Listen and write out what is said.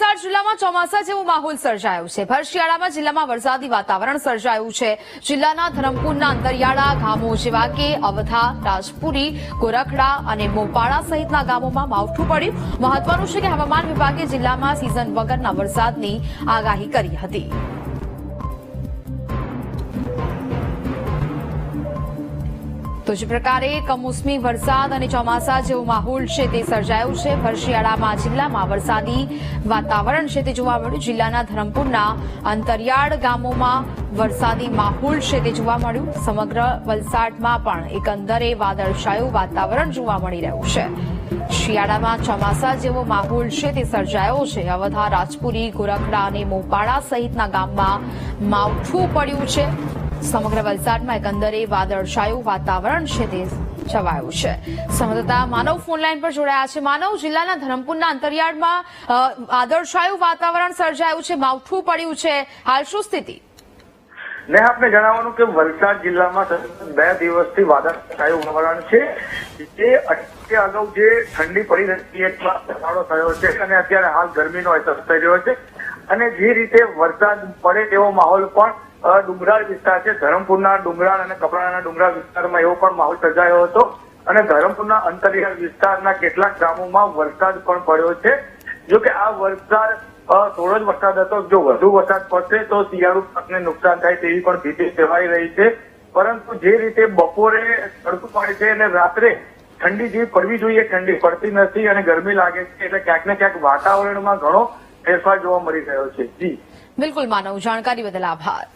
વલસાડ જિલ્લામાં ચોમાસા જેવો માહોલ સર્જાયો છે। ભર શિયાળામાં જિલ્લામાં વરસાદી વાતાવરણ સર્જાયું છે। જિલ્લાના ધરમપુરના અંતરિયાળા ગામો જેવા કે અવધા, રાજપુરી, ગોરખડા અને મોપાડા સહિતના ગામોમાં માવઠું પડ્યું। મહત્વનું છે કે હવામાન વિભાગે જિલ્લામાં સિઝન વગરના વરસાદની આગાહી કરી હતી। તો જે પ્રકારે કમોસમી વરસાદ અને ચોમાસા જેવો માહોલ છે તે સર્જાયો છે। ભર શિયાળામાં જિલ્લામાં વરસાદી વાતાવરણ છે તે જોવા મળ્યું। જિલ્લાના ધરમપુરના અંતરિયાળ ગામોમાં વરસાદી માહોલ છે તે જોવા મળ્યું। સમગ્ર વલસાડમાં પણ એકંદરે વાદળછાયું વાતાવરણ જોવા મળી રહ્યું છે। શિયાળામાં ચોમાસા જેવો માહોલ છે તે સર્જાયો છે। અવધા, રાજપુરી, ગોરખડા અને મોપાડા સહિતના ગામમાં માવઠું પડ્યું છે। સમગ્ર વલસાડમાં એકંદરે વાદળછાયું વાતાવરણ છે તે છવાયું છે। સંવાદદાતા માનવ ફોનલાઈન પર જોડાયા છે। માનવ, જિલ્લાના ધરમપુરના અંતરિયાળમાં વાદળછાયું વાતાવરણ સર્જાયું છે, માવઠું પડ્યું છે, હાલ શું સ્થિતિ? ને આપને જણાવવાનું કે વલસાડ જિલ્લામાં 2 દિવસથી વાદળછાયું વાતાવરણ છે। જે અઠવાડિયા અગાઉ જે ઠંડી પડી રહી એમાં ઘટાડો થયો છે અને અત્યારે હાલ ગરમીનો અહેસાસ થઈ રહ્યો છે અને જે રીતે વરસાદ પડે તેવો માહોલ પણ ડુંગરાળ વિસ્તાર છે। ધરમપુરના ડુંગરાળ અને કપરાણાના ડુંગરાળ વિસ્તારમાં એવો પણ માહોલ સર્જાયો હતો અને ધરમપુરના અંતરિયાળ વિસ્તારના કેટલાક ગામોમાં વરસાદ પણ પડ્યો છે। જો કે આ વરસાદ થોડો જ વરસાદ હતો, જો વધુ વરસાદ પડશે તો શિયાળુ પાકને નુકસાન થાય તેવી પણ ભીતિ સેવાઈ રહી છે। પરંતુ જે રીતે બપોરે તડકો પડે છે અને રાત્રે ઠંડી જેવી પડવી જોઈએ ઠંડી પડતી નથી અને ગરમી લાગે છે, એટલે ક્યાંક ને ક્યાંક વાતાવરણમાં ઘણો ફેરફાર જોવા મળી રહ્યો છે। જી બિલકુલ માનવ, જાણકારી બદલ આભાર।